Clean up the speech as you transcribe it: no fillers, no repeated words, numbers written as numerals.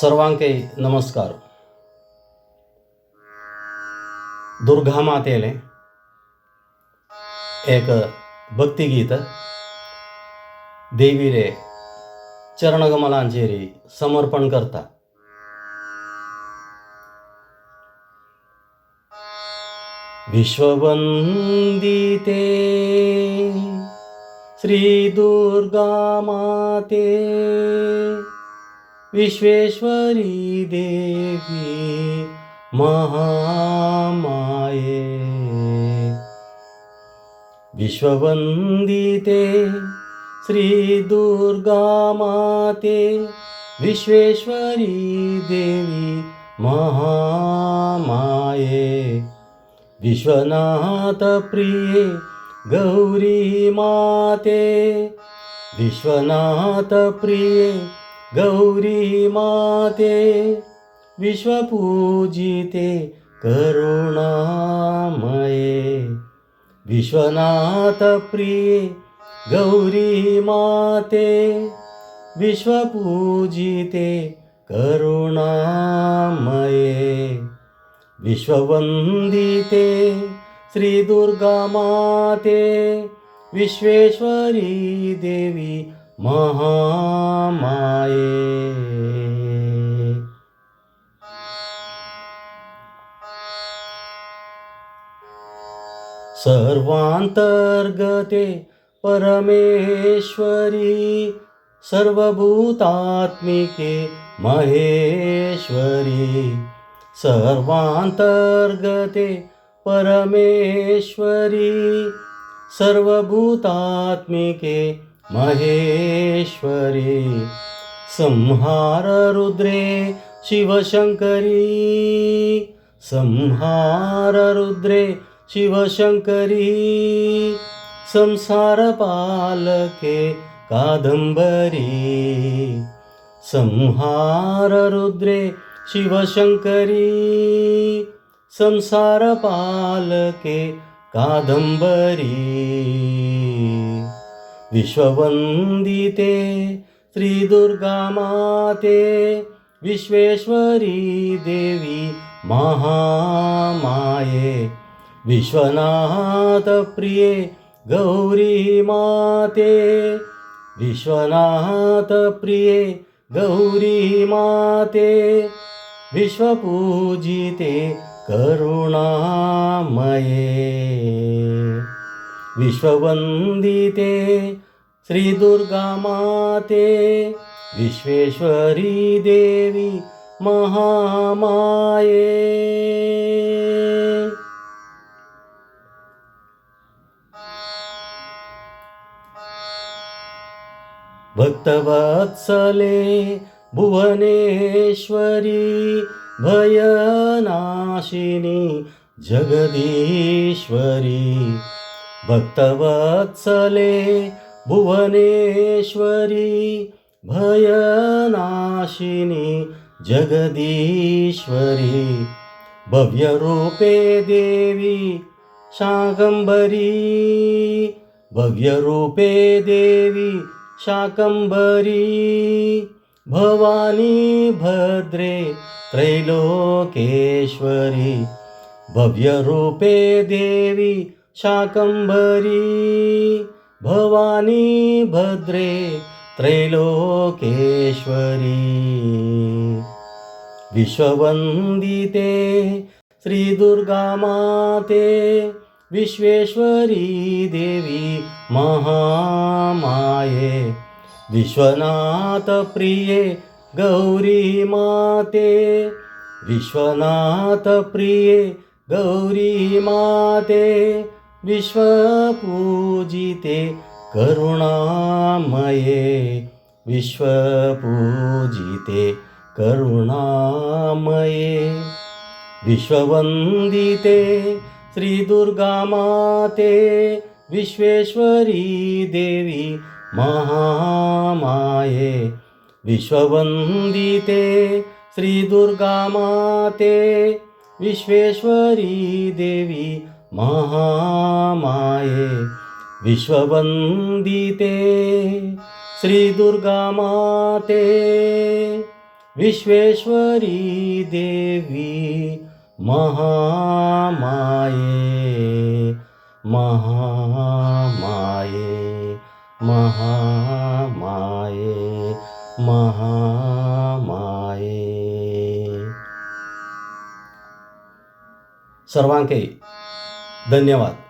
सर्वांके नमस्कार. दुर्गा मातेले एक भक्तिगीत देवीरे चरणकमलांचेरी समर्पण करता. विश्ववंदिते श्री दुर्गा माते, विश्वेश्वरी देवी महामाये. विश्ववंदिते श्री दुर्गा माते, विश्वेश्वरी देवी महामाये. विश्वनाथ प्रिये गौरी माते, विश्वनाथ प्रिये गौरी माते. विश्वपूजिते करुणामये, विश्वनाथ प्रिये गौरी माते. विश्वपूजिते करुणामये. विश्ववंदिते श्री दुर्गा माते, विश्वेश्वरी देवी महामाये. सर्वांतर्गते परमेश्वरी, सर्वभूतात्मिके महेश्वरी. सर्वांतर्गते परमेश्वरी, सर्वभूतात्मिके महेश्वरी. संहार रुद्रे शिवशंकरी, संहार रुद्रे शिवशंकरी. संसार पालके कादंबरी, संहार रुद्रे शिवशंकरी. संसार पालके कादंबरी. विश्ववंदिते श्री दुर्गा माते, विश्वेश्वरी देवी महामाये. विश्वनाथ प्रिये गौरी माते, विश्वनाथ प्रिये गौरी माते. विश्वपूजिते करुणामये. विश्ववंदिते श्री दुर्गा माते, विश्वेश्वरी देवी महामाये. भक्तवत्सले भुवनेश्वरी, भयनाशिनी जगदीश्वरी. भक्तवत्सले भुवनेश्वरी, भयनाशिनी जगदीश्वरी. भव्यरूपे देवी शाकंभरी, भव्यरूपे देवी शाकंभरी. भवानी भद्रे त्रैलोकेश्वरी, भव्यरूपे देवी शाकंभरी. भवानी भद्रे त्रैलोकेश्वरी. विश्ववंदिते श्री दुर्गा माते, विश्वेश्वरी देवी महामाये. विश्वनाथ प्रिये गौरी माते, विश्वनाथ प्रिये गौरी माते. विश्वपूजिते करुणामये, विश्वपूजिते करुणामये. विश्ववंदिते श्री दुर्गा माते, विश्वेश्वरी देवी महामाये. विश्ववंदिते श्री दुर्गा माते, विश्वेश्वरी देवी महामाये. विश्ववंदिते श्री दुर्गा माते, विश्वेश्वरी देवी महामाये महामाये महामाये महामाये. सर्वांके धन्यवाद.